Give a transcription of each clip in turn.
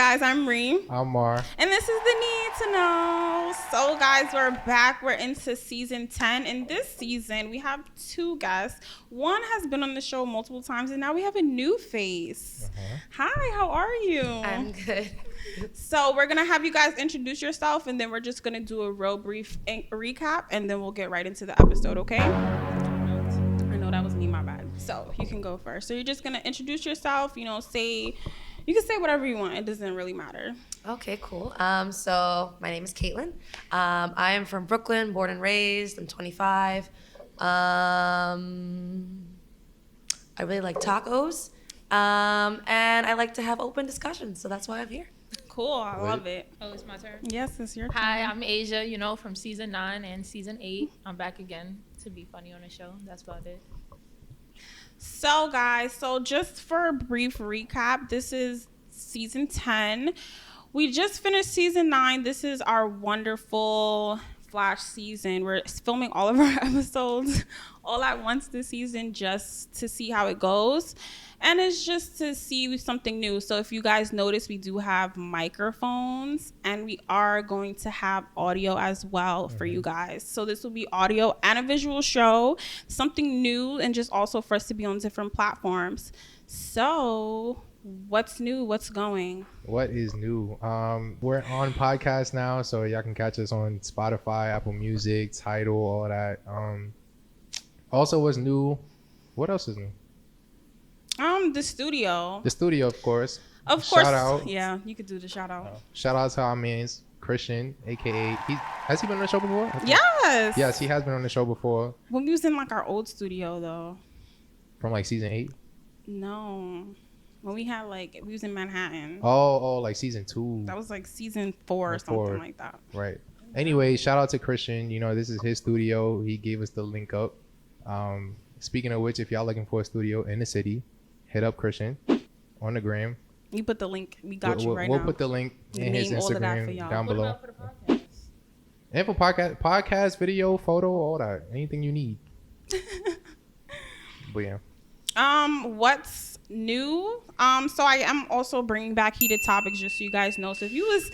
guys, I'm Reem. I'm Mar. And this is The Need to Know. So guys, we're back. We're into season 10. In this season, we have two guests. One has been on the show multiple times, and now we have a new face. Hi, how are you? I'm good. So we're going to have you guys introduce yourself, and then we're just going to do a real brief recap, and then we'll get right into the episode, okay? I know that was me, my bad. So you can go first. So you're just going to introduce yourself, you can say whatever you want. It doesn't really matter. Okay, cool. So my name is Caitlin. I am from Brooklyn, born and raised. I'm 25. I really like tacos. And I like to have open discussions. So that's why I'm here. Cool. I love it. Oh, it's my turn. Yes, it's your turn. Hi, I'm Asia, from season 9 and season 8. I'm back again to be funny on the show. That's about it. So, guys, just for a brief recap, this is season 10. We just finished season 9. This is our wonderful flash season. We're filming all of our episodes all at once this season just to see how it goes. And it's just to see something new. So if you guys notice, we do have microphones and we are going to have audio as well for you guys. So this will be audio and a visual show, something new, and just also for us to be on different platforms. So what's new? What's going? What is new? We're on podcast now, so y'all can catch us on Spotify, Apple Music, Tidal, all that. Also, what's new? What else is new? The studio. The studio, of course. Of course. Shout out. Yeah, you could do the shout out. Shout out to our man's Christian, aka has he been on the show before? Yes. Yes, he has been on the show before. When we was in our old studio though. From season 8? No. When we had we was in Manhattan. Oh, like season 2. That was season 4 or something like that. Right. Anyway, shout out to Christian. This is his studio. He gave us the link up. Speaking of which, if y'all looking for a studio in the city, hit up Christian on the gram. You put the link. We got you right now. We'll put the link in his Instagram down below. For the podcast? And for podcast, video, photo, all that. Anything you need. But yeah. What's new? So I am also bringing back heated topics just so you guys know. So if you was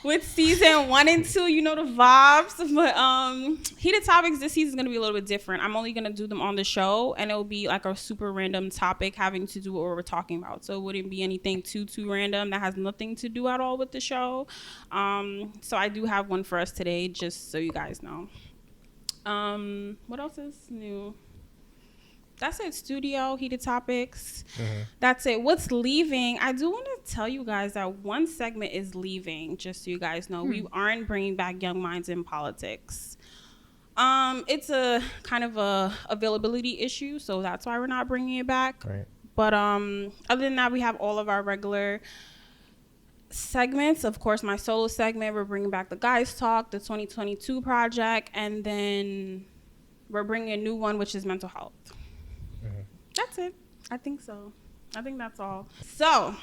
with season 1 and 2, you know the vibes. But heated topics this season is gonna be a little bit different. I'm only gonna do them on the show, and it will be a super random topic having to do with what we're talking about. So it wouldn't be anything too random that has nothing to do at all with the show. So I do have one for us today, just so you guys know. What else is new? That's it. Studio, heated topics. That's it. What's leaving? I do want to tell you guys that one segment is leaving, just so you guys know. We aren't bringing back Young Minds in Politics. It's a kind of a availability issue, so that's why we're not bringing it back. Right. But other than that, we have all of our regular segments. Of course, my solo segment, we're bringing back the Guys Talk, the 2022 project, and then we're bringing a new one, which is mental health. That's it. I think so. I think that's all. So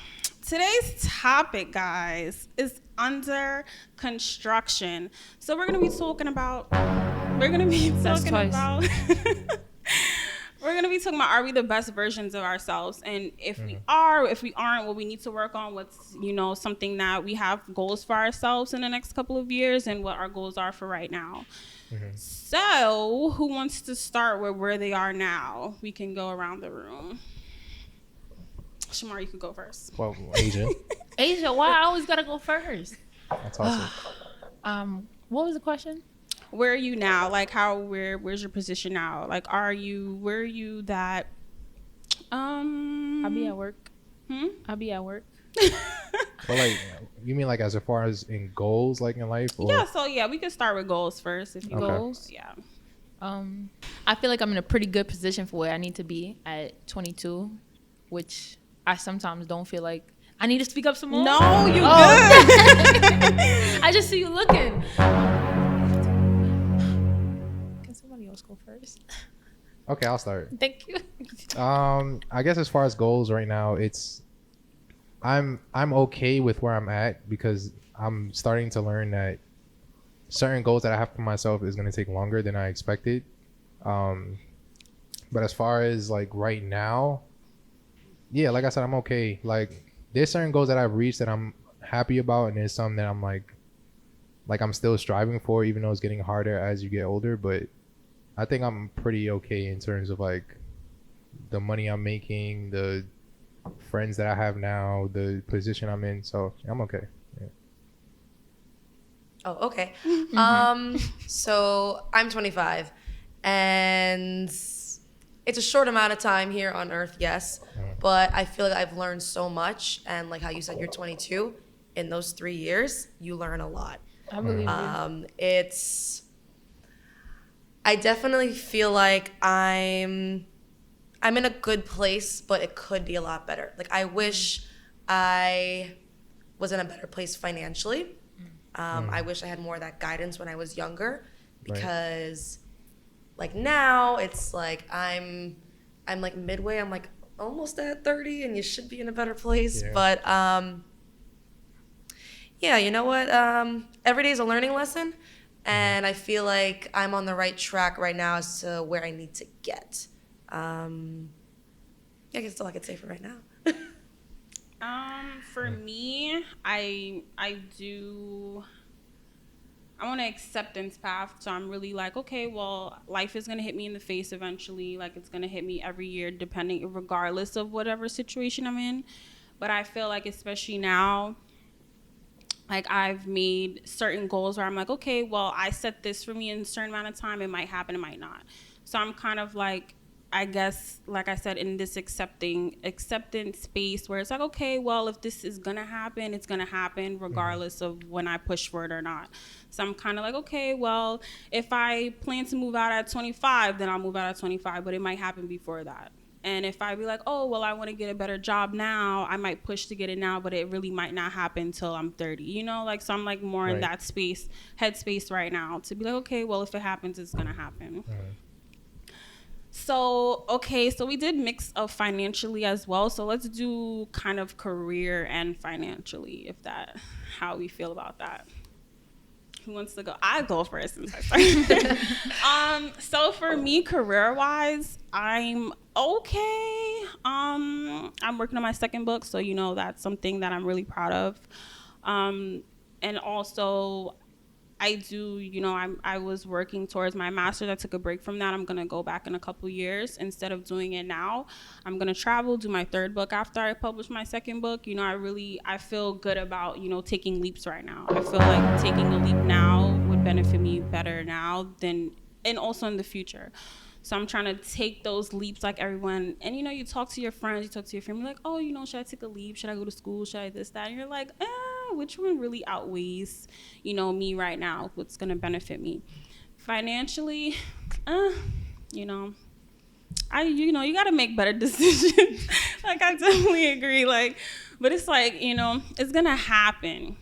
today's topic, guys, is under construction. So we're going to be talking about, are we the best versions of ourselves? And if we are, if we aren't, what we need to work on, what's, something that we have goals for ourselves in the next couple of years, and what our goals are for right now. So who wants to start with where they are now? We can go around the room. Shamar, you could go first. Well, Asia. Asia, why I always gotta go first? That's awesome. What was the question? Where are you now? Where's your position now? where are you that I'll be at work. I'll be at work. But you mean as far as in goals, in life? Or? Yeah, so we could start with goals first. If you goals, yeah. I feel like I'm in a pretty good position for where I need to be at 22, which I sometimes don't feel like I need to speak up some more. No, you good. I just see you looking. Can somebody else go first? Okay, I'll start. Thank you. I guess as far as goals right now, I'm okay with where I'm at because I'm starting to learn that certain goals that I have for myself is going to take longer than I expected. But as far as right now, yeah, like I said, I'm okay. There's certain goals that I've reached that I'm happy about, and there's some that I'm like I'm still striving for, even though it's getting harder as you get older. But I think I'm pretty okay in terms of like the money I'm making, the friends that I have now, the position I'm in. So I'm okay. Yeah. Oh, okay. So I'm 25, and it's a short amount of time here on Earth, yes, but I feel like I've learned so much. And like how you said, you're 22. In those 3 years, you learn a lot. I believe you. I definitely feel like I'm in a good place, but it could be a lot better. Like I wish I was in a better place financially. I wish I had more of that guidance when I was younger, because like now it's like I'm like midway. I'm like almost at 30, and you should be in a better place. Yeah. But yeah, you know what? Every day is a learning lesson, and I feel like I'm on the right track right now as to where I need to get. Yeah, I guess that's all I could say for right now. For me, I want an acceptance path. So I'm really like, okay, well, life is gonna hit me in the face eventually. Like it's gonna hit me every year, regardless of whatever situation I'm in. But I feel like, especially now, like I've made certain goals where I'm like, okay, well, I set this for me in a certain amount of time. It might happen, it might not. So I'm kind of like, I guess, like I said, in this acceptance space where it's like, okay, well, if this is gonna happen, it's gonna happen regardless of when I push for it or not. So I'm kind of like, okay, well, if I plan to move out at 25, then I'll move out at 25, but it might happen before that. And if I be like, oh, well, I want to get a better job now, I might push to get it now, but it really might not happen until I'm 30, you know? Like, so I'm like more in that headspace right now to be like, okay, well, if it happens, it's going to happen. So, okay, so we did mix of financially as well. So let's do kind of career and financially, if how we feel about that. Who wants to go? I go first since I started. So for me, career-wise, I'm okay. I'm working on my second book, so you know that's something that I'm really proud of. And also, I do, you know, I was working towards my master's. I took a break from that. I'm going to go back in a couple years. Instead of doing it now, I'm going to travel, do my third book after I publish my second book. You know, I feel good about, you know, taking leaps right now. I feel like taking a leap now would benefit me better now and also in the future. So I'm trying to take those leaps like everyone. And, you know, you talk to your friends, you talk to your family, like, oh, you know, should I take a leap? Should I go to school? Should I this, that? And you're like, which one really outweighs, you know, me right now? What's going to benefit me? Financially, you know, you got to make better decisions. Like, I definitely agree. Like, but it's like, you know, it's going to happen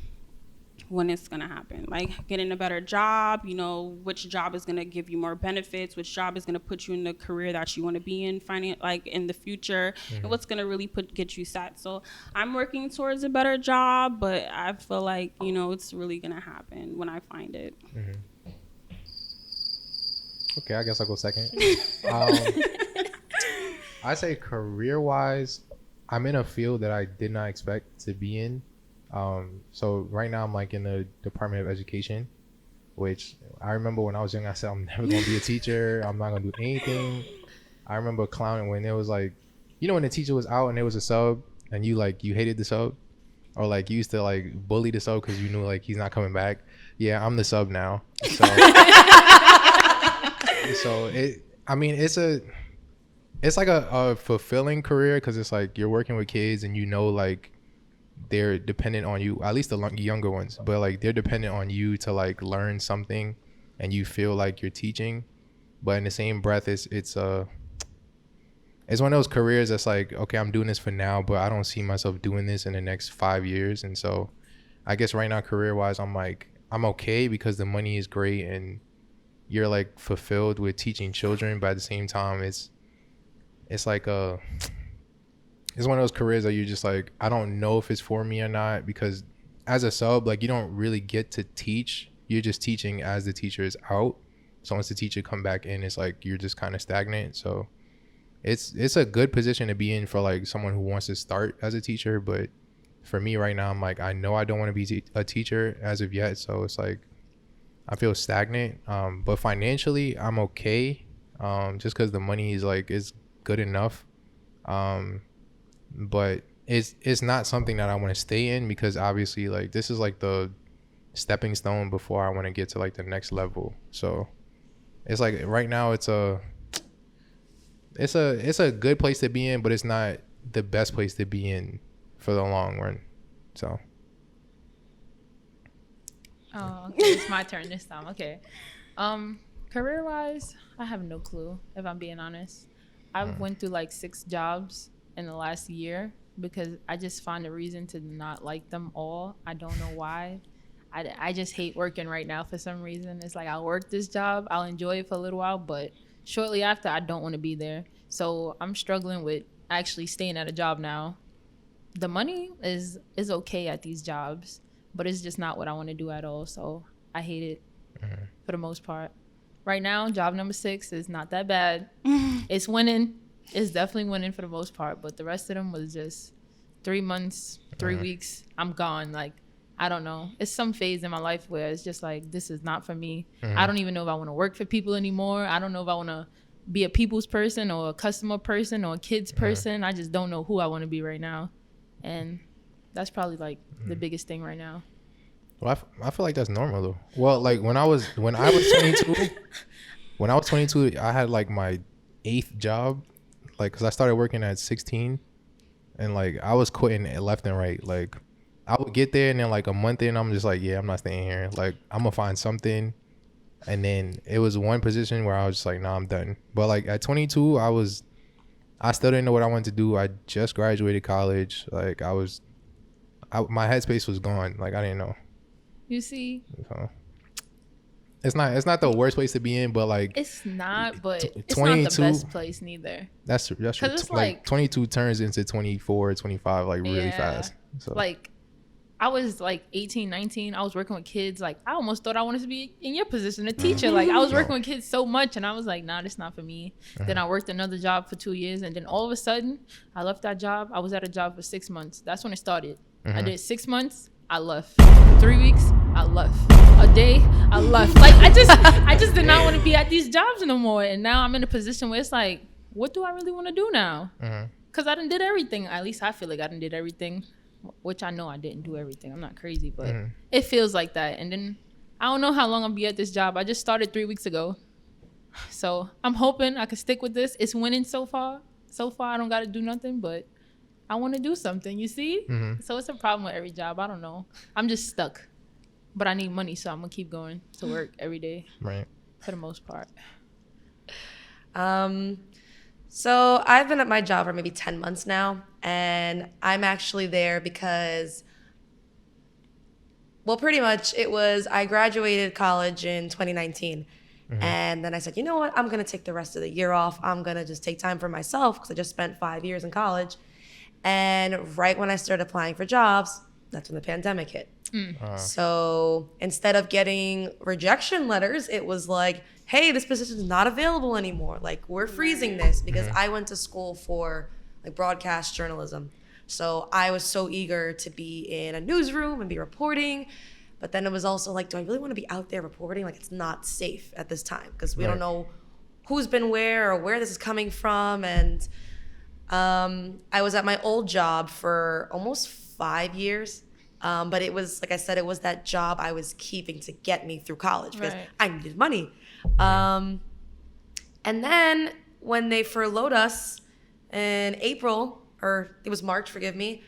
when it's going to happen. Like getting a better job, you know, which job is going to give you more benefits, which job is going to put you in the career that you want to be in like in the future, and what's going to really get you set. So I'm working towards a better job, but I feel like, you know, it's really going to happen when I find it. Okay, I guess I'll go second. I say career-wise, I'm in a field that I did not expect to be in. So right now I'm like in the Department of Education, which I remember when I was young, I said I'm never going to be a teacher. I'm not going to do anything. I remember clowning when it was like, you know, when the teacher was out and there was a sub and you hated the sub, or like you used to like bully the sub because you knew like he's not coming back. Yeah, I'm the sub now. So, it's like a fulfilling career because it's like you're working with kids and you know like they're dependent on you, at least the younger ones, but like they're dependent on you to like learn something and you feel like you're teaching. But in the same breath, it's one of those careers that's like, okay, I'm doing this for now, but I don't see myself doing this in the next 5 years. And so I guess right now, career wise, I'm like, I'm okay because the money is great and you're like fulfilled with teaching children, but at the same time it's like it's one of those careers that you're just like, I don't know if it's for me or not, because as a sub, like you don't really get to teach. You're just teaching as the teacher is out. So once the teacher come back in, it's like you're just kind of stagnant. So it's a good position to be in for like someone who wants to start as a teacher, but for me right now, I'm like, I know I don't want to be a teacher as of yet. So it's like, I feel stagnant. But financially, I'm okay. Just because the money is good enough. But it's not something that I want to stay in, because obviously like this is like the stepping stone before I want to get to like the next level. So it's like right now it's a good place to be in, but it's not the best place to be in for the long run. So okay, it's my turn this time. Okay. Career wise, I have no clue, if I'm being honest. I've went through like 6 jobs in the last year because I just find a reason to not like them all. I don't know why. I just hate working right now for some reason. It's like I'll work this job, I'll enjoy it for a little while, but shortly after I don't want to be there. So I'm struggling with actually staying at a job now. The money is okay at these jobs, but it's just not what I want to do at all. So I hate it for the most part. Right now, job number 6 is not that bad. It's winning. It's definitely winning for the most part, but the rest of them was just 3 months, 3 weeks. I'm gone. Like, I don't know. It's some phase in my life where it's just like, this is not for me. I don't even know if I want to work for people anymore. I don't know if I want to be a people's person or a customer person or a kid's person. I just don't know who I want to be right now. And that's probably like the biggest thing right now. well, I feel like that's normal though. Well, like when I was 22, I had like my 8th job, like because I started working at 16, and like I was quitting left and right. Like I would get there, and then like a month in, I'm just like, yeah, I'm not staying here. Like I'm gonna find something. And then it was one position where I was just like, nah, I'm done. But like at 22, I still didn't know what I wanted to do. I just graduated college. Like my headspace was gone. Like I didn't know. You see? So it's not the worst place to be in, but like It's not, but it's 22, not the best place neither. That's true. It's like 22 turns into 24, 25, like really fast. So like I was like 18, 19. I was working with kids. Like I almost thought I wanted to be in your position, a teacher. Like I was working with kids so much, and I was like, nah, this not for me. Then I worked another job for 2 years, and then all of a sudden, I left that job. I was at a job for 6 months. That's when it started. I did 6 months. I left. 3 weeks. I left. A day. I left. Like I just did not want to be at these jobs no more. And now I'm in a position where it's like, what do I really want to do now? Because I done did everything. At least I feel like I done did everything. Which I know I didn't do everything. I'm not crazy, but it feels like that. And then I don't know how long I'll be at this job. I just started 3 weeks ago. So I'm hoping I can stick with this. It's winning so far. So far, I don't got to do nothing, but I want to do something, you see? So it's a problem with every job. I don't know. I'm just stuck. But I need money, so I'm going to keep going to work every day. Right. For the most part. So I've been at my job for maybe 10 months now, and I'm actually there because, well, pretty much I graduated college in 2019. And then I said, you know what? I'm going to take the rest of the year off. I'm going to just take time for myself because I just spent 5 years in college. And right when I started applying for jobs, that's when the pandemic hit. So instead of getting rejection letters, it was like, hey, this position is not available anymore. Like, we're freezing this, because I went to school for like broadcast journalism. So I was so eager to be in a newsroom and be reporting. But then it was also like, do I really want to be out there reporting? Like, it's not safe at this time because we don't know who's been where or where this is coming from. And I was at my old job for almost 5 years. But it was, like I said, it was that job I was keeping to get me through college because I needed money. And then when they furloughed us in April, or it was March, forgive me,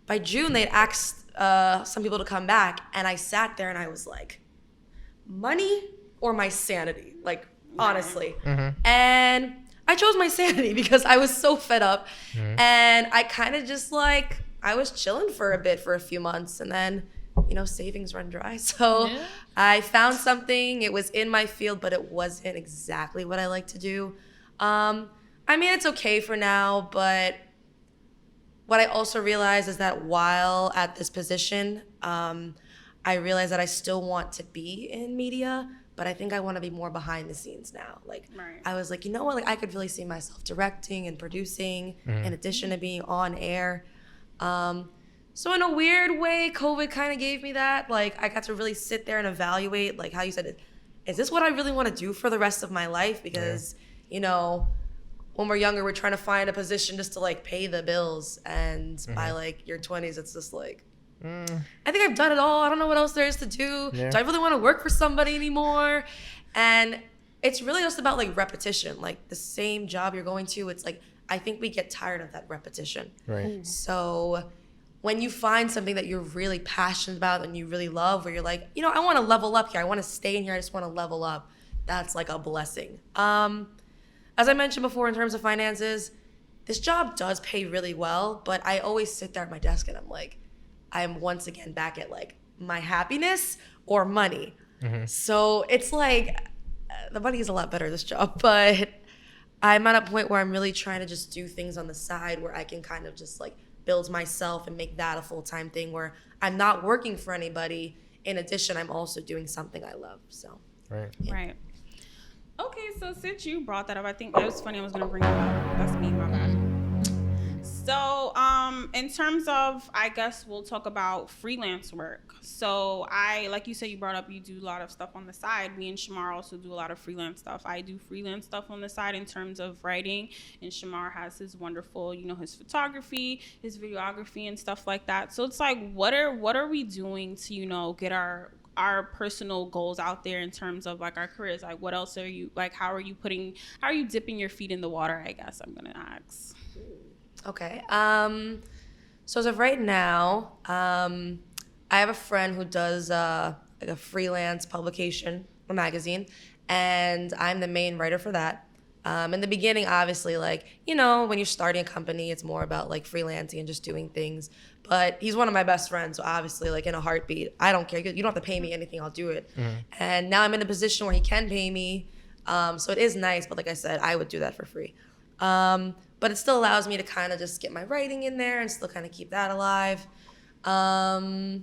by June they'd asked some people to come back, and I sat there and I was like, money or my sanity? Like, honestly. And I chose my sanity because I was so fed up. And I kind of just like, I was chilling for a few months, and then, you know, savings run dry. So I found something. It was in my field, but it wasn't exactly what I like to do. I mean, it's okay for now, but what I also realized is that while at this position, I realized that I still want to be in media, but I think I want to be more behind the scenes now. Like, I was like, you know what? Like, I could really see myself directing and producing in addition to being on air. So in a weird way, COVID kind of gave me that. Like, I got to really sit there and evaluate, like how you said it, is this what I really want to do for the rest of my life? Because, you know, when we're younger, we're trying to find a position just to like pay the bills. And by like your 20s, it's just like, I think I've done it all. I don't know what else there is to do. Yeah. Do I really want to work for somebody anymore? And it's really just about like repetition. Like the same job you're going to, it's like, I think we get tired of that repetition. Right. So when you find something that you're really passionate about and you really love, where you're like, you know, I want to level up here. I want to stay in here. I just want to level up. That's like a blessing. As I mentioned before, in terms of finances, this job does pay really well, but I always sit there at my desk and I'm like, I'm once again back at like my happiness or money. So it's like, the money is a lot better this job, but I'm at a point where I'm really trying to just do things on the side where I can kind of just like build myself and make that a full-time thing where I'm not working for anybody. In addition, I'm also doing something I love. So Right. yeah. Right. Okay, so since you brought that up, I think it was funny. I was gonna bring it up. That's me, my bad. So, in terms of, I guess we'll talk about freelance work. So, like you said, you brought up, you do a lot of stuff on the side. Me and Shamar also do a lot of freelance stuff. I do freelance stuff on the side in terms of writing, and Shamar has his wonderful, his photography, his videography, and stuff like that. So it's like, what are we doing to, get our personal goals out there in terms of like our careers? Like, what else are you, like, how are you dipping your feet in the water, I guess I'm gonna ask. Okay. So as of right now, I have a friend who does like a freelance publication, a magazine, and I'm the main writer for that. In the beginning, obviously, like, when you're starting a company, it's more about like freelancing and just doing things. But he's one of my best friends, so obviously, like in a heartbeat, I don't care. You don't have to pay me anything, I'll do it. And now I'm in a position where he can pay me, so it is nice. But like I said, I would do that for free. But it still allows me to kind of just get my writing in there and still kind of keep that alive. I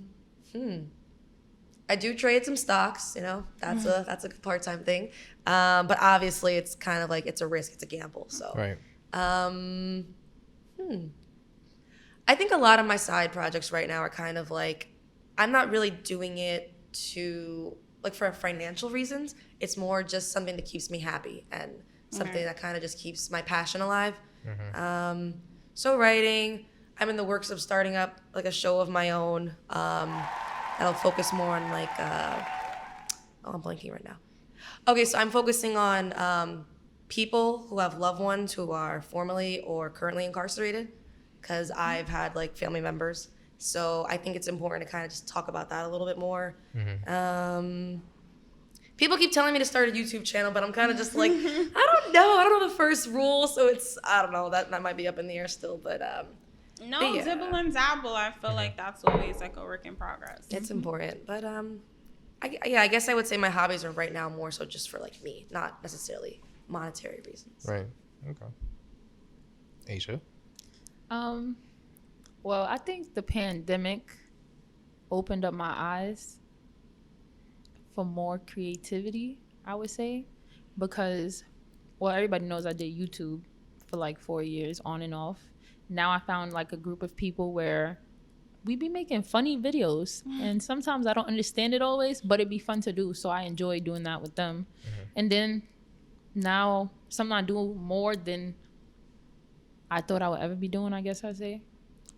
do trade some stocks, that's a part-time thing. But obviously it's kind of like, it's a risk, it's a gamble. So, Right. I think a lot of my side projects right now are kind of like, I'm not really doing it to, like, for financial reasons. It's more just something that keeps me happy and something that kind of just keeps my passion alive. So writing, I'm in the works of starting up like a show of my own. That'll focus more on like, I'm blanking right now. Okay, so I'm focusing on people who have loved ones who are formerly or currently incarcerated, because I've had like family members. So I think it's important to kind of just talk about that a little bit more. People keep telling me to start a YouTube channel, but I'm kind of just like, I don't know the first rule. So I don't know, that might be up in the air still, but yeah. Dibble and dabble. I feel like that's always like a work in progress. It's important, but I guess I would say my hobbies are right now more so just for like me, not necessarily monetary reasons. Right. Okay. Aisha? Well, I think the pandemic opened up my eyes for more creativity, I would say, because, well, everybody knows I did YouTube for like 4 years on and off. Now I found like a group of people where we be making funny videos, and sometimes I don't understand it always, but it'd be fun to do. So I enjoy doing that with them. And then now something I do more than I thought I would ever be doing, I guess I'd say,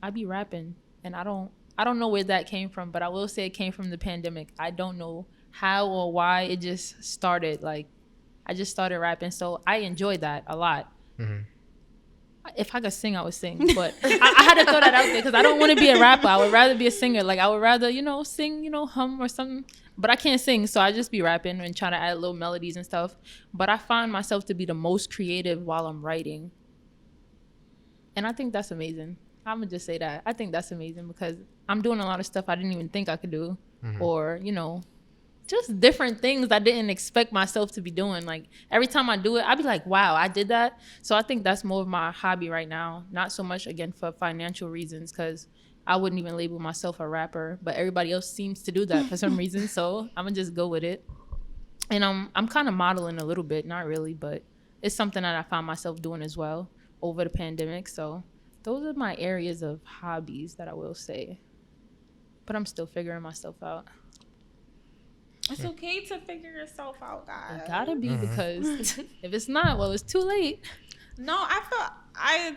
I be rapping. And I don't know where that came from, but I will say it came from the pandemic. I don't know how or why it just started. Like, I just started rapping, so I enjoyed that a lot. If I could sing, I would sing, but I had to throw that out there because I don't want to be a rapper. I would rather be a singer. Like, I would rather, sing, hum or something, but I can't sing, so I just be rapping and trying to add little melodies and stuff. But I find myself to be the most creative while I'm writing, and I think that's amazing. I'm gonna just say that. I think that's amazing because I'm doing a lot of stuff I didn't even think I could do, or, just different things I didn't expect myself to be doing. Like, every time I do it, I'd be like, wow, I did that. So I think that's more of my hobby right now. Not so much, again, for financial reasons, because I wouldn't even label myself a rapper, but everybody else seems to do that for some reason. So I'm gonna just go with it. And I'm kind of modeling a little bit, not really, but it's something that I found myself doing as well over the pandemic. So those are my areas of hobbies that I will say. but I'm still figuring myself out. It's okay to figure yourself out, guys. It gotta be because if it's not, well, it's too late. No, I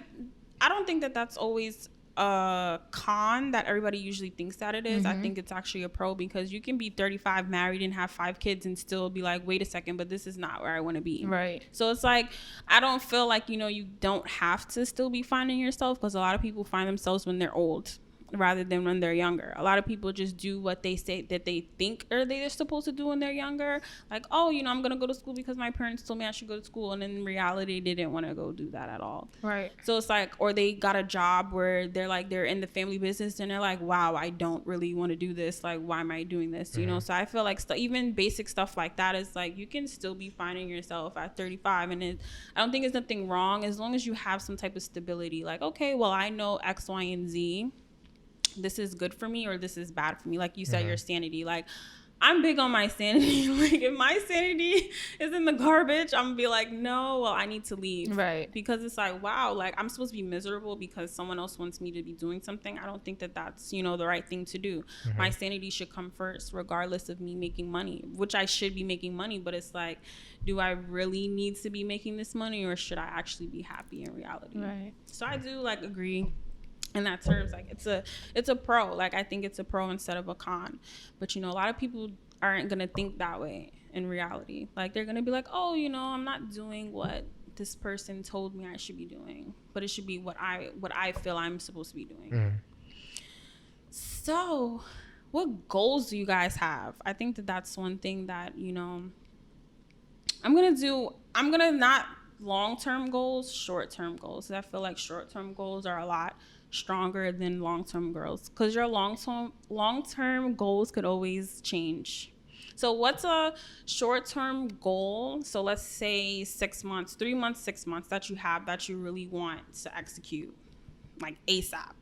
don't think that that's always a con that everybody usually thinks that it is. I think it's actually a pro because you can be 35, married, and have 5 kids and still be like, wait a second, but this is not where I want to be. Right. So it's like, I don't feel like, you don't have to still be finding yourself, because a lot of people find themselves when they're old rather than when they're younger. A lot of people just do what they say that they think or they're supposed to do when they're younger. Like, oh, I'm going to go to school because my parents told me I should go to school. And in reality, they didn't want to go do that at all. Right. So it's like, or they got a job where they're like, they're in the family business and they're like, wow, I don't really want to do this. Like, why am I doing this? So I feel like even basic stuff like that is like, you can still be finding yourself at 35. And I don't think there's nothing wrong as long as you have some type of stability. Like, okay, well, I know X, Y, and Z. This is good for me or this is bad for me. Like you said, your sanity. Like, I'm big on my sanity. Like, if my sanity is in the garbage, I'm gonna be like, no, well, I need to leave. Right. Because it's like, wow, like, I'm supposed to be miserable because someone else wants me to be doing something. I don't think that that's, the right thing to do. My sanity should come first, regardless of me making money, which I should be making money. But it's like, do I really need to be making this money, or should I actually be happy in reality? Right. So I do agree in that terms. Like, it's a pro. Like, I think it's a pro instead of a con. But a lot of people aren't gonna think that way in reality. Like, they're gonna be like, oh, I'm not doing what this person told me I should be doing, but it should be what I feel I'm supposed to be doing. So what goals do you guys have? I think that's one thing that I'm gonna not long-term goals, short-term goals. I feel like short-term goals are a lot stronger than long-term goals, because your long-term goals could always change. So what's a short-term goal? So let's say 6 months, 3 months, 6 months that you have that you really want to execute, like ASAP.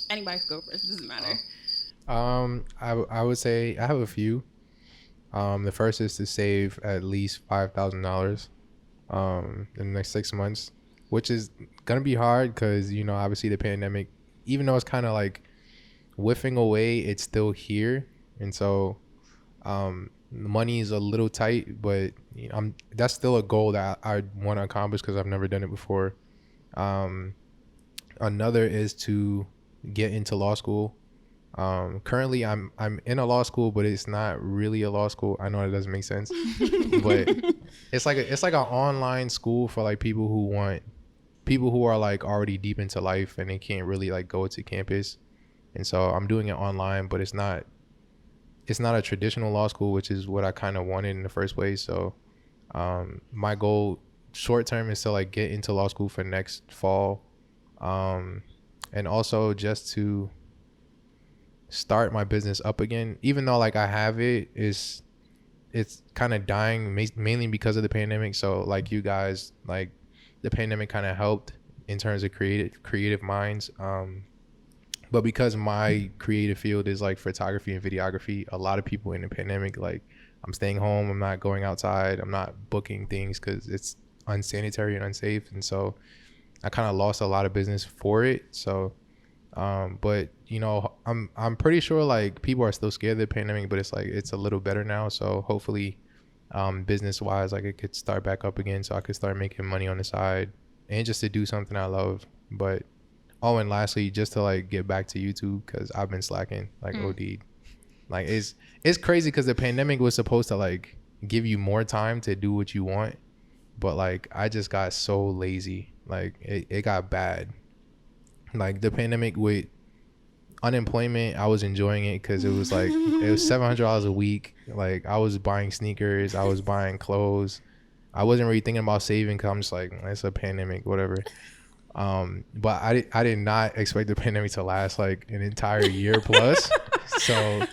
Anybody can go first. It doesn't matter. I would say I have a few. The first is to save at least $5,000 in the next 6 months, which is gonna be hard because obviously the pandemic, even though it's kind of like whiffing away, it's still here, and so money is a little tight, but that's still a goal that I want to accomplish because I've never done it before. Another is to get into law school. Currently I'm in a law school, but it's not really a law school. I know that doesn't make sense, but it's like an online school for like people who are like already deep into life and they can't really like go to campus. And so I'm doing it online, but it's not a traditional law school, which is what I kind of wanted in the first place. So my goal short term is to like get into law school for next fall, and also just to start my business up again. Even though like I have it's kind of dying mainly because of the pandemic. So like you guys, like the pandemic kind of helped in terms of creative minds. But because my creative field is like photography and videography, a lot of people in the pandemic, like I'm staying home, I'm not going outside, I'm not booking things because it's unsanitary and unsafe. And so I kind of lost a lot of business for it. So, but I'm pretty sure like people are still scared of the pandemic, but it's like, it's a little better now. So hopefully, business wise, like it could start back up again so I could start making money on the side and just to do something I love. But and lastly, just to like get back to YouTube, because I've been slacking like OD'd. Like it's crazy because the pandemic was supposed to like give you more time to do what you want, but like I just got so lazy. Like it got bad. Like the pandemic with unemployment, I was enjoying it because it was like it was $700 a week. Like I was buying sneakers, I was buying clothes. I wasn't really thinking about saving because I'm just like, it's a pandemic, whatever. But I did not expect the pandemic to last like an entire year plus. So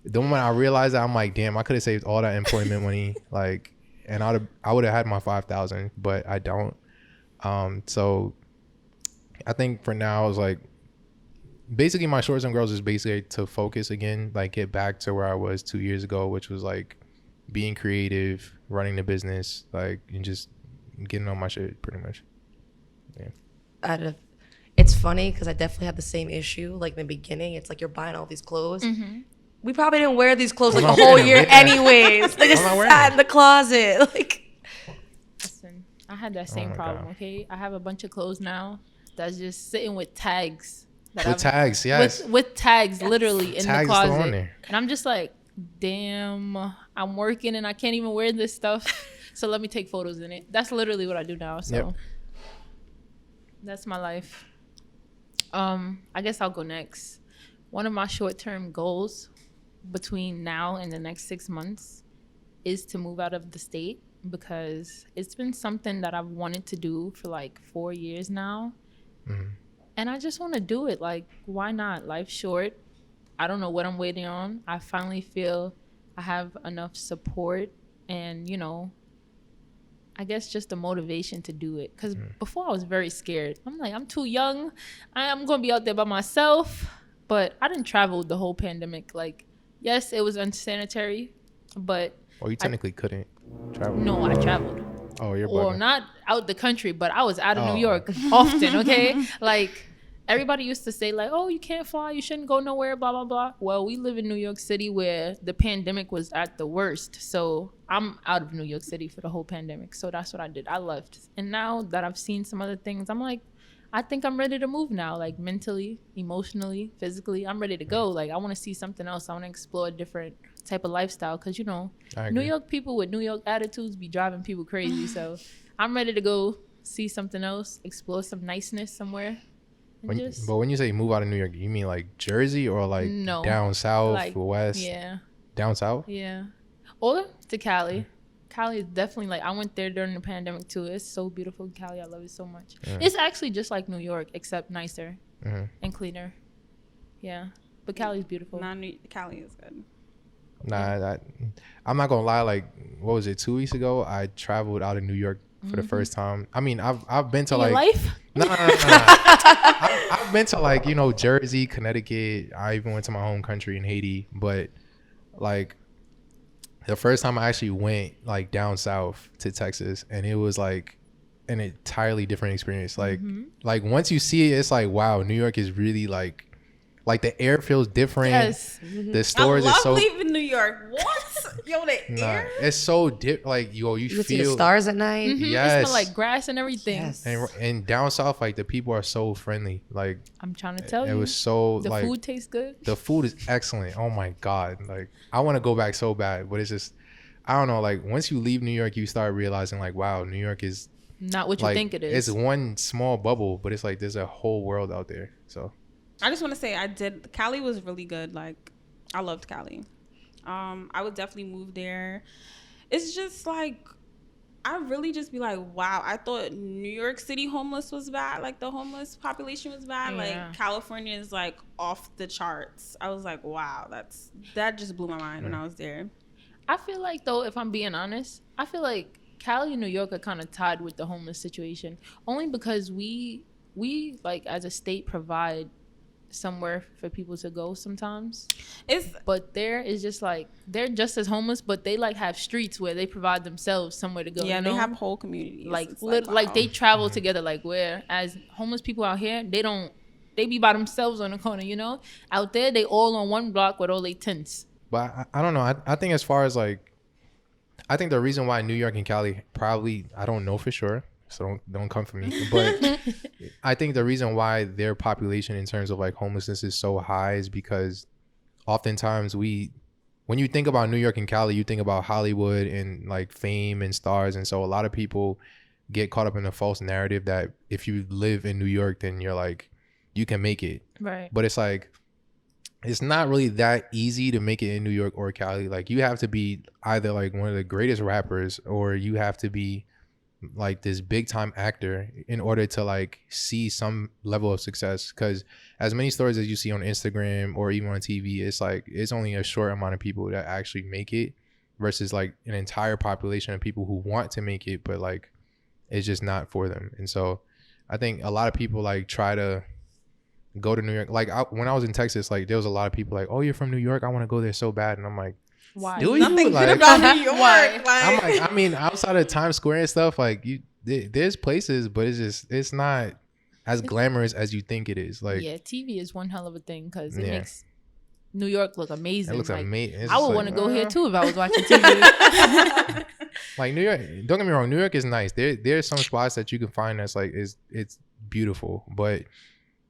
the moment I realized that, I'm like, damn, I could have saved all that employment money, like, and I would have had my 5,000, but I don't. So I think for now is like basically my short-term goals is basically to focus again, like get back to where I was 2 years ago, which was like being creative, running the business, like, and just getting on my shit pretty much. Yeah. it's funny because I definitely had the same issue. Like in the beginning, it's like you're buying all these clothes. We probably didn't wear these clothes like I'm a not whole wearing year them, yeah. anyways. They just I'm not wearing sat them. in the closet. Like, Listen, I had that same my problem. God. Okay, I have a bunch of clothes now that's just sitting with tags. That With tags, yes. With tags, literally in Tags the still on closet, there. and I'm just like, damn, I'm working and I can't even wear this stuff. So let me take photos in it. That's literally what I do now. So Yep. that's my life. I guess I'll go next. One of my short-term goals between now and the next 6 months is to move out of the state, because it's been something that I've wanted to do for like 4 years now. And I just want to do it. Like, why not? Life's short. I don't know what I'm waiting on. I finally feel I have enough support and, you know, I guess just the motivation to do it. Because before I was very scared. I'm like, I'm too young. I'm going to be out there by myself. But I didn't travel the whole pandemic. Like, yes, it was unsanitary, but Well, you technically couldn't travel. no, I traveled. Oh, you're Or bugging. not out the country, but I was out of Oh. New York often, okay? Like, everybody used to say, like, oh, you can't fly, you shouldn't go nowhere, blah, blah, blah. Well, we live in New York City where the pandemic was at the worst. So I'm out of New York City for the whole pandemic. So that's what I did. I left. And now that I've seen some other things, I'm like, I think I'm ready to move now, like mentally, emotionally, physically. I'm ready to go. Like, I want to see something else. I want to explore a different type of lifestyle because, you know, I New agree. York people with New York attitudes be driving people crazy. So I'm ready to go see something else, explore some niceness somewhere. And just, But when you say move out of New York, you mean like Jersey or like No. down south, like, west, yeah, down south? yeah. Or to Cali. Cali is definitely, like, I went there during the pandemic too. It's so beautiful, Cali. I love it so much. It's actually just like New York, except nicer and cleaner. Yeah. But Cali's beautiful. Cali is good. Nah, I'm not gonna lie. Like, what was it? 2 weeks ago, I traveled out of New York for the first time. I mean, I've been to In your like life? no. I've been to like, you know, Jersey, Connecticut. I even went to my home country in Haiti. But like the first time I actually went like down south to Texas, and it was like an entirely different experience. Like once you see it, it's like, wow, New York is really like the air feels different. Yes. The stores I love is so leaving New York. What? Yo, the air? it's so like you you can see feel the stars at night. It yes. smell like grass and everything. Yes. and down south, like the people are so friendly. Like I'm trying to tell it you. was so The like food tastes good. the food is excellent. Oh my god, like I want to go back so bad, but it's just I don't know. Like once you leave New York, you start realizing like, wow, New York is Not what you like think it is. it's one small bubble, but it's like there's a whole world out there. So I just want to say Cali was really good. Like, I loved Cali. I would definitely move there. It's just like, I really just be like, wow, I thought New York City homeless was bad. Like, the homeless population was bad. Yeah. Like, California is like off the charts. I was like, wow, that just blew my mind when I was there. I feel like, though, if I'm being honest, I feel like Cali and New York are kind of tied with the homeless situation. Only because we like, as a state, provide somewhere for people to go sometimes. But there is just like, they're just as homeless, but they like have streets where they provide themselves somewhere to go. Yeah, you they know? have whole communities. like It's like wow. they travel together. Like, where as homeless people out here, they be by themselves on the corner, you know. Out there, they all on one block with all their tents. but I don't know. I think as far as like, I think the reason why New York and Cali probably, I don't know for sure, so don't come for me. But I think the reason why their population in terms of like homelessness is so high is because oftentimes when you think about New York and Cali, you think about Hollywood and like fame and stars. And so a lot of people get caught up in a false narrative that if you live in New York, then you're like, you can make it. Right. But it's like, it's not really that easy to make it in New York or Cali. Like you have to be either like one of the greatest rappers, or you have to be like this big time actor in order to like see some level of success. Because as many stories as you see on Instagram or even on TV, it's like it's only a short amount of people that actually make it versus like an entire population of people who want to make it, but like it's just not for them. And so I think a lot of people like try to go to New York. Like when I was in Texas, like there was a lot of people like, oh, you're from New York, I want to go there so bad. And I'm like, Why? do you? Nothing Like, good about New York. Why? I'm like, I mean, outside of Times Square and stuff, like there's places, but it's not as glamorous as you think it is. Like, yeah, TV is one hell of a thing because it Yeah. makes New York look amazing. it looks like, amazing. I would want to go here too if I was watching TV. Like New York, don't get me wrong, New York is nice. There's some spots that you can find that's like it's beautiful, but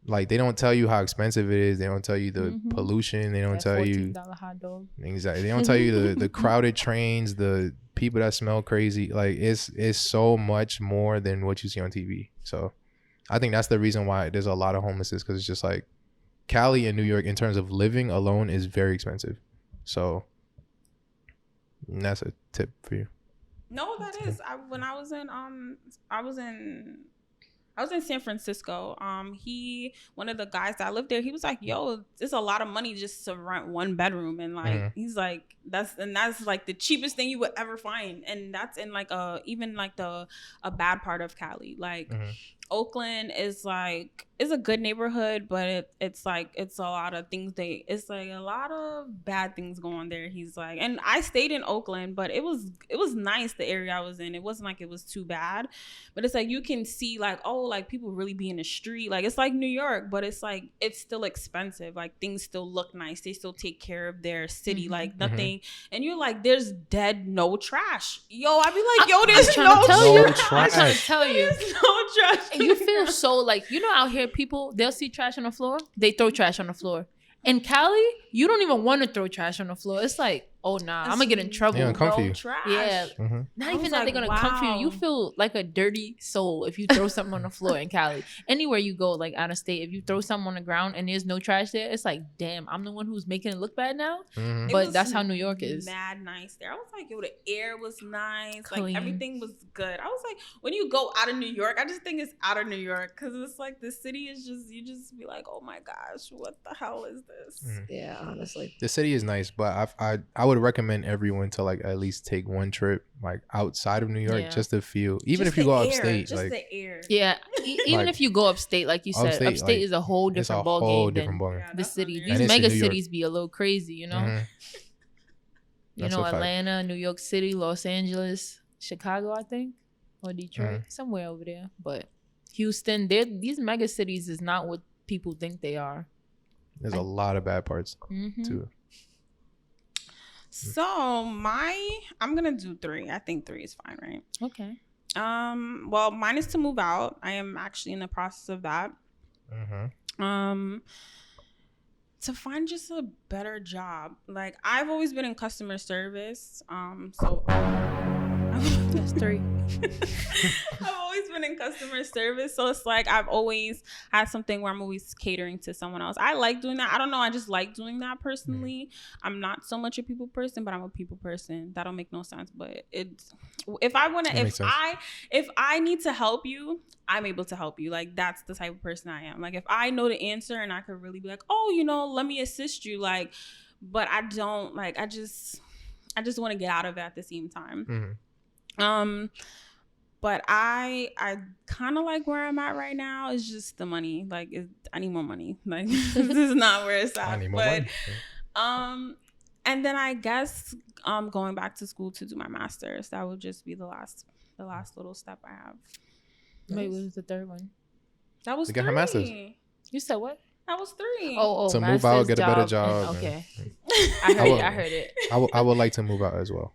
like they don't tell you how expensive it is. They don't tell you the pollution. They don't That tell you $14 hot dog. exactly. They don't tell you the crowded trains, the people that smell crazy. Like it's so much more than what you see on TV. So I think that's the reason why there's a lot of homelessness, because it's just like Cali and New York in terms of living alone is very expensive. So that's a tip for you. No, that is. When I was in San Francisco. One of the guys that lived there, he was like, "Yo, it's a lot of money just to rent one bedroom," and like he's like, that's like the cheapest thing you would ever find, and that's in like a bad part of Cali. Like Oakland is a good neighborhood, but it's a lot of things. It's like a lot of bad things going on there. He's like, and I stayed in Oakland, but it was nice, the area I was in. It wasn't like it was too bad, but it's like you can see like, oh, like people really be in the street. Like it's like New York, but it's like it's still expensive. Like things still look nice. They still take care of their city. Like nothing. And you're like, there's no trash. Yo, I'd be like, yo, there's no trash. I'm trying to tell you. There's no trash. And you feel so like, out here people, they'll see trash on the floor, they throw trash on the floor. In Cali, you don't even want to throw trash on the floor. It's like, oh nah, I'm gonna get in trouble. Yeah, come for you. Trash. Yeah, not even that they're gonna come for you. You feel like a dirty soul if you throw something on the floor in Cali. Anywhere you go, like out of state, if you throw something on the ground and there's no trash there, it's like, damn, I'm the one who's making it look bad now. But that's how New York is. Mad nice there. I was like, yo, the air was nice. Clean. Like everything was good. I was like, when you go out of New York, I just think it's out of New York because it's like the city is just, you just be like, oh my gosh, what the hell is this? Yeah, honestly. The city is nice, but I would recommend everyone to like at least take one trip like outside of New York just to feel, even just if you go air, upstate, just like the air. Yeah, even Like, if you go upstate, like you said, upstate like, is a whole different ball game than Yeah, the that's city. under- These And it's in mega New York. cities be a little crazy, you know. That's a fact. Atlanta, New York City, Los Angeles, Chicago, I think, or Detroit, somewhere over there. But Houston, these mega cities is not what people think they are. There's a lot of bad parts too. So I'm gonna do 3. I think 3 is fine, right? Okay. Well, mine is to move out. I am actually in the process of that. To find just a better job. Like I've always been in customer service. So That's 3. I've always been in customer service, so it's like I've always had something where I'm always catering to someone else. I like doing that. I don't know, I just like doing that personally. I'm not so much a people person, but I'm a people person. That don't make no sense, but it's if I need to help you, I'm able to help you. Like that's the type of person I am. Like if I know the answer and I could really be like, oh, let me assist you. Like, but I don't like. I just want to get out of it at the same time. But I kind of like where I'm at right now. It's just the money. Like I need more money. Like this is not where it's at. I need more money. And then I guess going back to school to do my master's. That would just be the last little step I have. Wait, what was the 3rd one? That was To 3. get her master's. You said what? That was 3. Oh, To move out, master's get a better job. Okay. I I heard it. I would like to move out as well.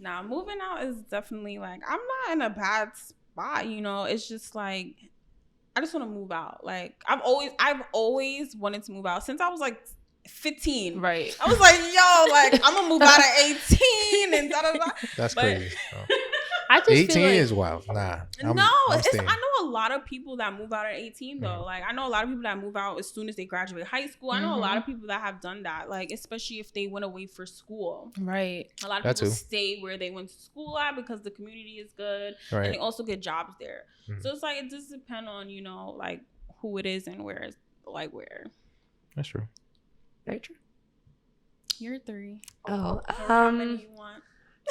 Nah, moving out is definitely like I'm not in a bad spot, It's just like I just want to move out. Like I've always wanted to move out since I was like 15. Right. I was like, yo, like I'm gonna move out at 18 and da da da. That's crazy. I just 18 feel like, is wild. Nah. I'm I staying. know a lot of people that move out at 18 though. Like I know a lot of people that move out as soon as they graduate high school. I know a lot of people that have done that. Like especially if they went away for school. right. A lot of people stay where they went to school at because the community is good, and they also get jobs there. So it's like it just depends on like who it is and where. That's true. Very true. You're 3. Oh, How many you want?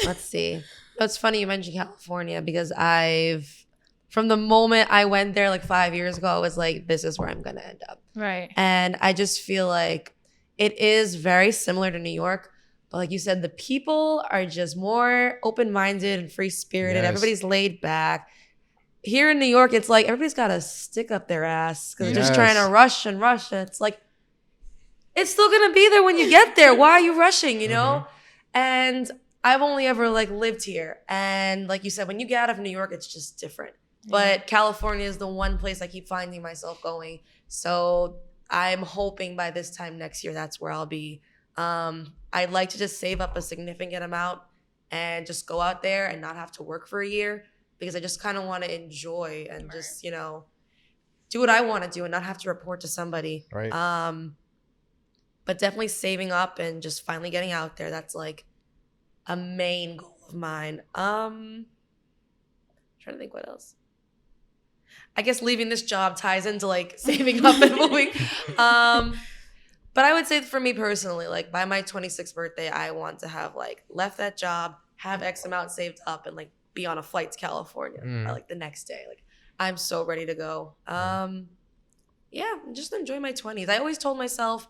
let's see. It's funny you mentioned California because from the moment I went there like 5 years ago, I was like, this is where I'm going to end up. Right. And I just feel like it is very similar to New York. But like you said, the people are just more open-minded and free-spirited. Yes. Everybody's laid back. here in New York, it's like everybody's got a stick up their ass because they're just Yes. trying to rush. And it's like, it's still going to be there when you get there. Why are you rushing, you know? And I've only ever like lived here. And like you said, when you get out of New York, it's just different. But California is the one place I keep finding myself going. So I'm hoping by this time next year, that's where I'll be. I'd like to just save up a significant amount and just go out there and not have to work for a year, because I just kind of want to enjoy and just, you know, do what I want to do and not have to report to somebody. Right. But definitely saving up and just finally getting out there. That's like a main goal of mine. Trying to think what else. I guess leaving this job ties into like saving up and moving. But I would say for me personally, like by my 26th birthday, I want to have like left that job, have X amount saved up, and like be on a flight to California by like the next day. Like I'm so ready to go. Yeah, just enjoy my 20s. I always told myself,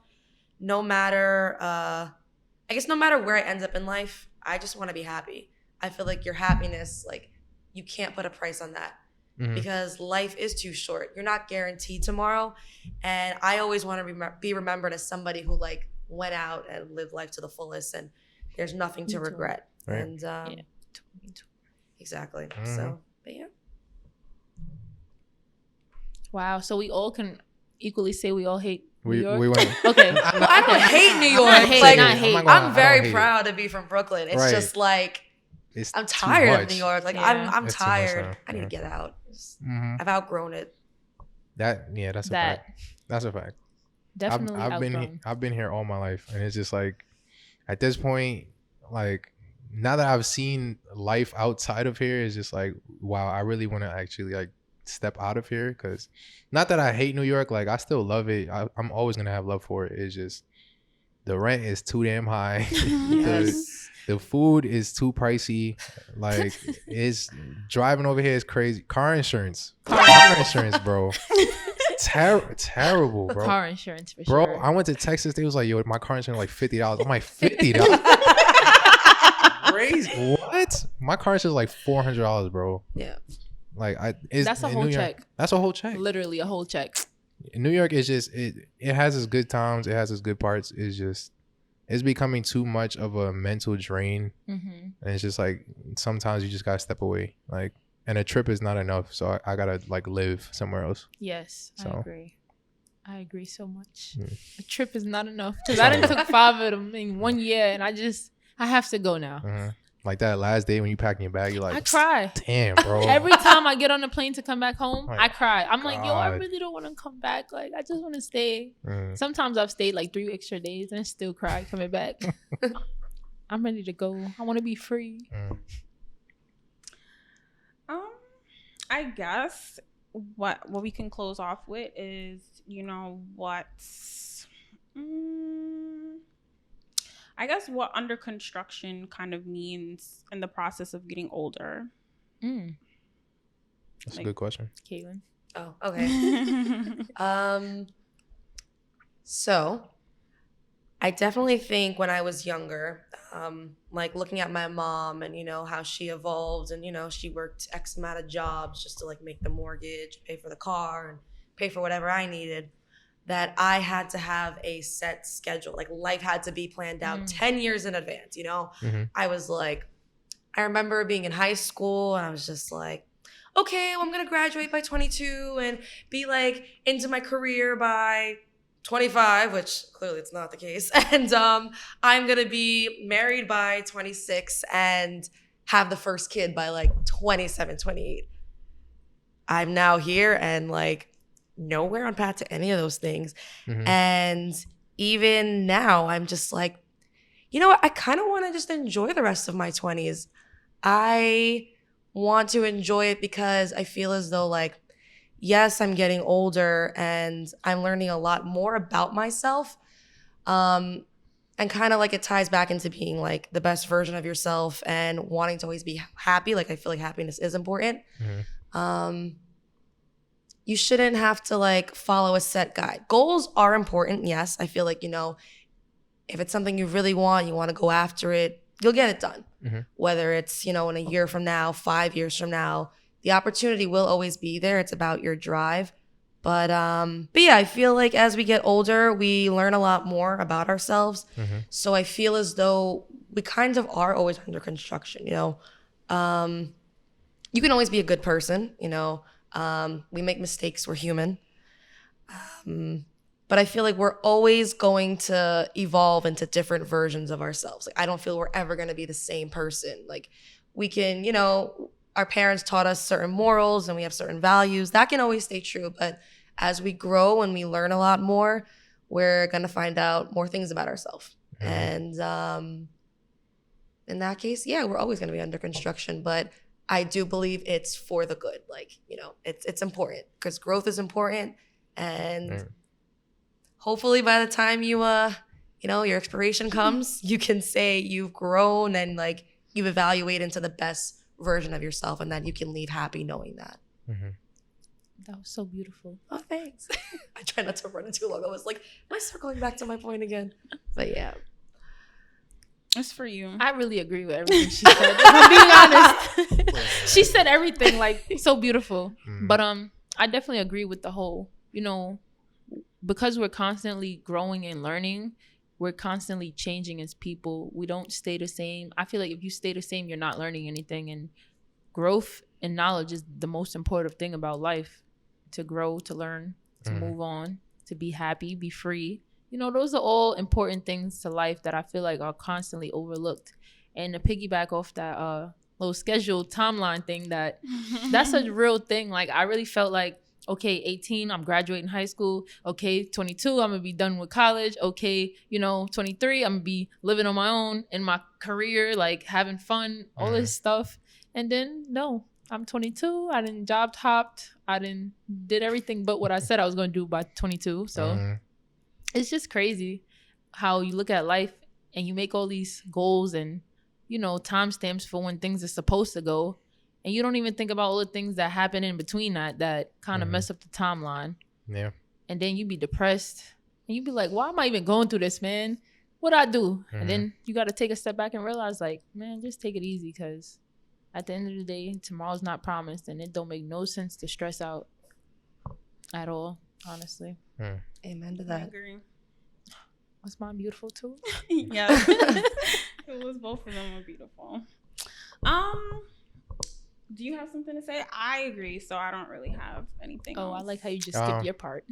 no matter where I end up in life, I just want to be happy. I feel like your happiness, like you can't put a price on that. Because life is too short. You're not guaranteed tomorrow. And I always want to be remembered as somebody who like went out and lived life to the fullest, and there's nothing to regret. Right. And exactly. So, but yeah. Wow. So we all can equally say we all hate New We York? went. Okay. I don't hate New York. Not hate, Like, not hate. I'm very proud to be from Brooklyn. It's Right. just like It's I'm too tired of much. New York. Like Yeah. I'm It's too much tired. now. I need to Yeah. get out. Mhm. I've outgrown it. That's a fact. That's a fact. Definitely I've been here all my life, and it's just like at this point, like now that I've seen life outside of here, it's just like, wow, I really want to actually like step out of here. Because not that I hate New York, like I still love it. I'm always gonna have love for it. It's just the rent is too damn high. The food is too pricey. Like it's driving over here is crazy. Car insurance, bro. Terrible, bro. Car insurance for Bro, sure. I went to Texas. They was like, yo, my car insurance like $50. I'm like, $50? Crazy. What? My car insurance is like $400, bro. Yeah. Like That's a in whole New York- check. That's a whole check. Literally a whole check. In New York is just it has its good times, it has its good parts. It's becoming too much of a mental drain. And it's just like sometimes you just gotta step away. Like, and a trip is not enough. So I gotta like live somewhere else. Yes, So. I agree. I agree so much. Mm. A trip is not enough because I didn't took 5 of them in 1 year, and I have to go now. Like that last day when you packing your bag, you're like, I cry. damn, bro. Every time I get on the plane to come back home, My I cry. I'm like, yo, I God. really don't want to come back. Like, I just want to stay. Mm. Sometimes I've stayed like 3 extra days and I still cry coming back. I'm ready to go. I want to be free. I guess what we can close off with is, you know, I guess what under construction kind of means in the process of getting older. That's a good question. Caitlin. Oh, okay. So I definitely think when I was younger, like looking at my mom and, you know, how she evolved and, you know, she worked X amount of jobs just to like make the mortgage, pay for the car and pay for whatever I needed, that I had to have a set schedule. Like life had to be planned out 10 years in advance, you know? I was like, I remember being in high school and I was just like, okay, well, I'm going to graduate by 22 and be like into my career by 25, which clearly it's not the case. And I'm going to be married by 26 and have the first kid by like 27, 28. I'm now here and like nowhere on path to any of those things. And even now I'm just like, you know what? I kind of want to just enjoy the rest of my 20s. I want to enjoy it because I feel as though like, yes, I'm getting older and I'm learning a lot more about myself. And kind of like it ties back into being like the best version of yourself and wanting to always be happy. Like I feel like happiness is important. You shouldn't have to like follow a set guide. Goals are important, yes. I feel like, you know, if it's something you really want, you want to go after it, you'll get it done. Whether it's, you know, in a year from now, 5 years from now, the opportunity will always be there. It's about your drive. But yeah, I feel like as we get older, we learn a lot more about ourselves. So I feel as though we kind of are always under construction, you know. You can always be a good person, you know. We make mistakes, we're human. But I feel like we're always going to evolve into different versions of ourselves. Like, I don't feel we're ever going to be the same person. Like, we can, you know, our parents taught us certain morals and we have certain values. That can always stay true. But as we grow and we learn a lot more, we're going to find out more things about ourselves. And in that case, yeah, we're always going to be under construction. But I do believe it's for the good. Like, you know, it's important because growth is important. And hopefully by the time you know, your expiration comes, you can say you've grown and like you've evaluated into the best version of yourself and that you can leave happy knowing that. That was so beautiful. Oh, thanks. I try not to run it too long. I was like, am I circling back to my point again? But yeah. It's for you. I really agree with everything she said. If I'm being honest, she said everything like so beautiful. But I definitely agree with the whole, you know, because we're constantly growing and learning, we're constantly changing as people. We don't stay the same. I feel like if you stay the same, you're not learning anything. And growth and knowledge is the most important thing about life. To grow, to learn, to move on, to be happy, be free. You know, those are all important things to life that I feel like are constantly overlooked. And to piggyback off that little scheduled timeline thing, that's a real thing. Like, I really felt like, okay, 18, I'm graduating high school. Okay, 22, I'm going to be done with college. Okay, you know, 23, I'm going to be living on my own in my career, like having fun, all this stuff. And then, no, I'm 22. I didn't job hopped. I did everything but what I said I was going to do by 22. So it's just crazy how you look at life and you make all these goals and, you know, timestamps for when things are supposed to go. And you don't even think about all the things that happen in between that kind of mess up the timeline. Yeah. And then you be depressed and you be like, why am I even going through this, man? What'd I do? And then you got to take a step back and realize, like, man, just take it easy, because at the end of the day, tomorrow's not promised, and it don't make no sense to stress out at all, honestly. Amen to that. I agree. Was mine beautiful too? Yeah. It was, both of them were beautiful. Do you have something to say? I agree, so I don't really have anything else. I like how you just skipped your part.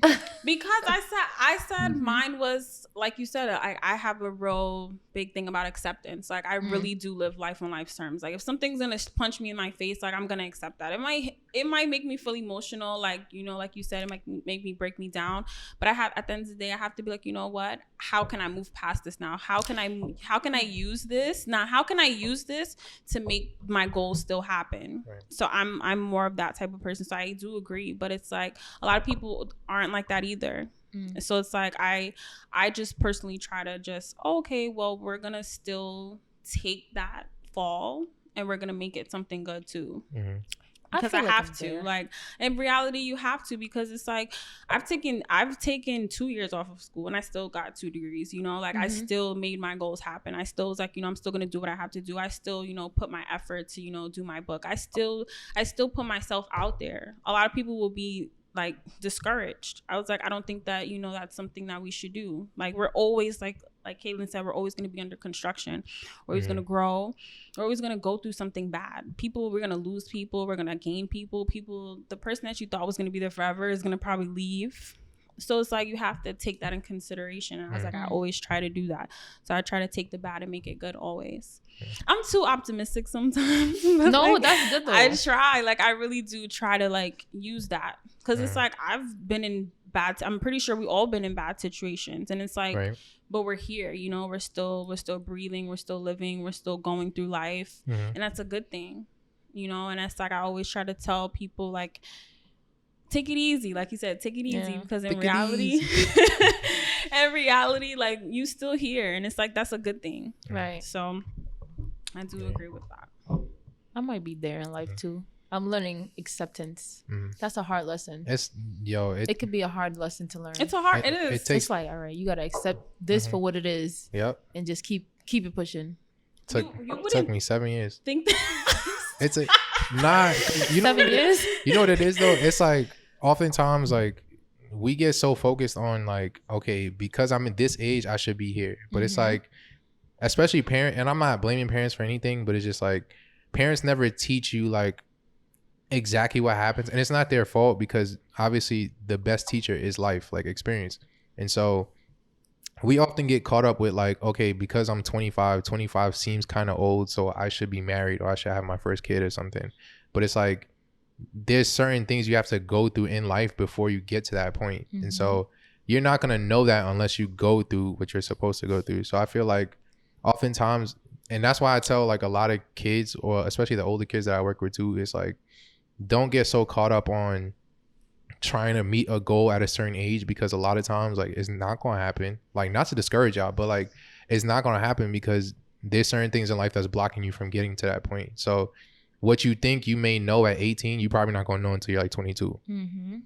Because I said mine was, like you said, I have a real big thing about acceptance. Like, I really do live life on life's terms. Like, if something's gonna punch me in my face, like, I'm gonna accept that. It might make me feel emotional, like, you know, like you said, it might make me break me down. But at the end of the day, I have to be like, you know what? How can I move past this now? How can I use this now? How can I use this to make my goals still happen? Right. So I'm more of that type of person. So I do agree, but it's like a lot of people aren't like that either. So it's like I just personally try to just, okay, well, we're gonna still take that fall and we're gonna make it something good too. Because I have to. Like, in reality, you have to, because it's like I've taken 2 years off of school and I still got 2 degrees, you know, like I still made my goals happen. I still was like, you know, I'm still going to do what I have to do. I still, you know, put my effort to, you know, do my book. I still put myself out there. A lot of people will be like discouraged. I was like, I don't think that, you know, that's something that we should do. Like, we're always like Caitlin said, we're always going to be under construction. We're always going to grow. We're always going to go through something bad. We're going to lose people. We're going to gain people. The person that you thought was going to be there forever is going to probably leave. So it's like, you have to take that in consideration. And I was like, I always try to do that. So I try to take the bad and make it good always. I'm too optimistic sometimes. No, like, that's good though. I try. Like, I really do try to like use that. Because it's like, I've been in I'm pretty sure we all been in bad situations. And it's like, but we're here, you know, we're still breathing, we're still living, we're still going through life. And that's a good thing, you know. And that's like, I always try to tell people, like, take it easy. Like you said, take it easy, because in reality, like, you still here. And it's like, that's a good thing. Right. So I do agree with that. I might be there in life too. I'm learning acceptance. That's a hard lesson. It could be a hard lesson to learn. It is. It's like, all right, you gotta accept this for what it is. Yep. And just keep it pushing. Took me 7 years. Think that it's a not. You know, 7 years. you know what it is though. It's like oftentimes like we get so focused on like, okay, because I'm in this age, I should be here. But it's like, especially parent, and I'm not blaming parents for anything, but it's just like parents never teach you like exactly what happens, and it's not their fault because obviously the best teacher is life, like experience. And so we often get caught up with like, okay, because I'm 25 seems kind of old, so I should be married or I should have my first kid or something. But it's like there's certain things you have to go through in life before you get to that point. And so you're not going to know that unless you go through what you're supposed to go through. So I feel like oftentimes, and that's why I tell like a lot of kids, or especially the older kids that I work with too, is like, don't get so caught up on trying to meet a goal at a certain age, because a lot of times like it's not going to happen. Like, not to discourage y'all, but like it's not going to happen because there's certain things in life that's blocking you from getting to that point. So what you think you may know at 18, you probably not going to know until you're like 22,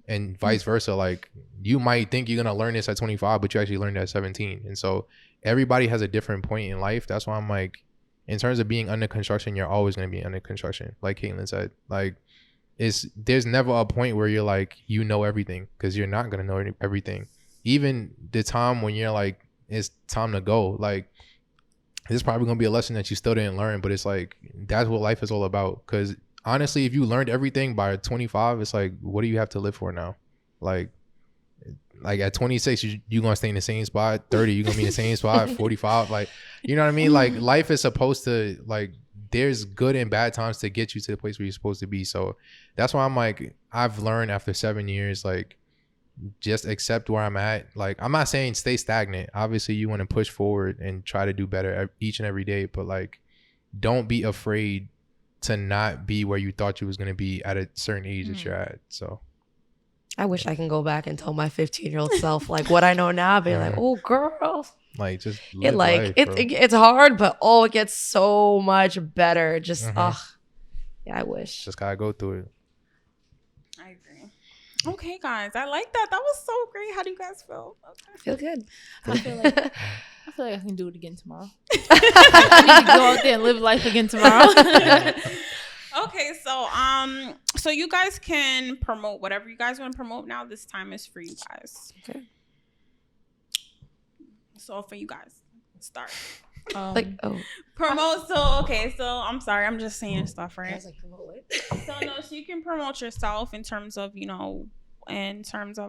and vice versa. Like you might think you're going to learn this at 25, but you actually learned it at 17. And so everybody has a different point in life. That's why I'm like, in terms of being under construction, you're always going to be under construction. Like Caitlin said, like there's never a point where you're like, you know everything, because you're not going to know everything. Even the time when you're like, it's time to go, like there's probably going to be a lesson that you still didn't learn, but it's like, that's what life is all about. Because honestly, if you learned everything by 25, it's like, what do you have to live for now? Like at 26, you're going to stay in the same spot. 30, you're going to be in the same spot. 45, like, you know what I mean? Like life is supposed to, like, there's good and bad times to get you to the place where you're supposed to be. So that's why I'm like, I've learned after 7 years, like, just accept where I'm at. Like, I'm not saying stay stagnant. Obviously you want to push forward and try to do better each and every day, but like, don't be afraid to not be where you thought you was going to be at a certain age that you're at. So I wish I can go back and tell my 15-year-old self like what I know now. I'd be like, oh girl, like, just it live like life, it's hard, but it gets so much better. Just yeah, I wish. just gotta go through it. I agree. Okay, guys, I like that. That was so great. How do you guys feel? Okay. I feel good. I feel like I can do it again tomorrow. I need to go out there and live life again tomorrow. Okay, so you guys can promote whatever you guys want to promote now. This time is for you guys. Okay. So for you guys, start. Promote. So I'm sorry, I'm just saying stuff, right? I was like, promote what? So you can promote yourself in terms of,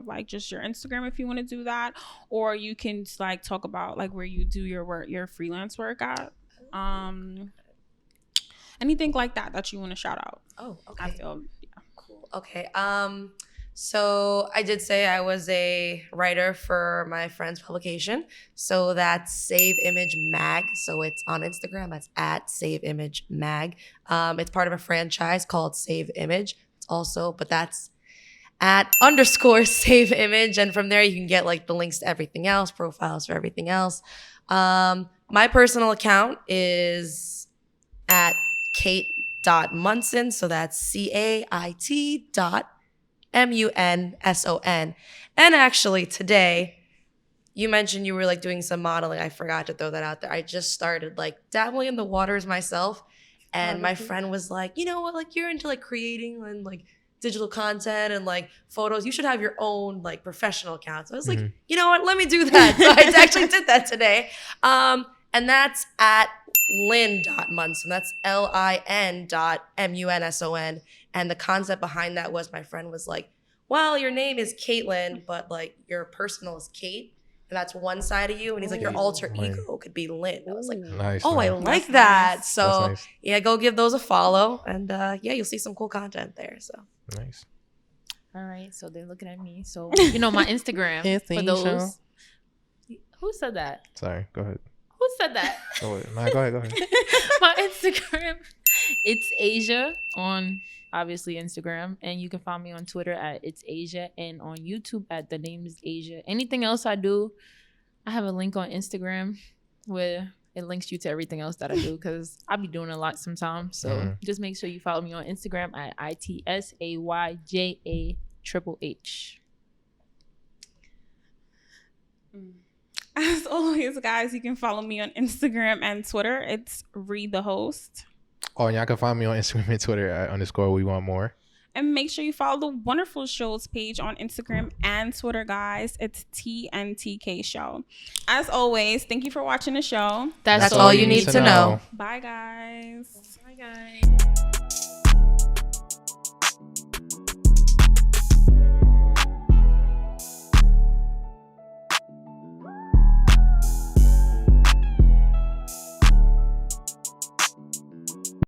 like just your Instagram if you want to do that, or you can like talk about like where you do your work, your freelance work at. Anything like that you want to shout out. Oh, okay. I feel cool. Okay. So I did say I was a writer for my friend's publication. So that's Save Image Mag. So it's on Instagram. That's at Save Image Mag. It's part of a franchise called Save Image. But that's at _Save Image. And from there you can get like the links to everything else, profiles for everything else. My personal account is at Kate.Munson. So that's CAIT.MUNSON. And actually today, you mentioned you were like doing some modeling. I forgot to throw that out there. I just started like dabbling in the waters myself. And my friend was like, you know what, like you're into like creating and like digital content and like photos. You should have your own like professional account. So I was like, you know what, let me do that. So I actually did that today. And that's at Lynn.Munson. That's LIN.MUNSON. And the concept behind that was my friend was like, well, your name is Caitlin, but like your personal is Kate. And that's one side of you. And he's like, your alter ego could be Lynn. I was like, nice. I like that. So yeah, go give those a follow. And yeah, you'll see some cool content there. So nice. All right. So they're looking at me. So, my Instagram. For those. Who said that? Sorry. Go ahead. Who said that? Go ahead. Go ahead. My Instagram. It's Asia on obviously Instagram, and you can find me on Twitter at It's Asia, and on YouTube at The Name Is Asia. Anything else I do, I have a link on Instagram where it links you to everything else that I do, because I be doing a lot sometimes. So just make sure you follow me on Instagram at ITSAYJAHHH. As always, guys, you can follow me on Instagram and Twitter. It's Read the Host. Oh, and y'all can find me on Instagram and Twitter at _we want more. And make sure you follow the Wonderful Shows page on Instagram and Twitter, guys. It's TNTK Show. As always, thank you for watching the show. That's all you need to know. Bye, guys. Bye, guys.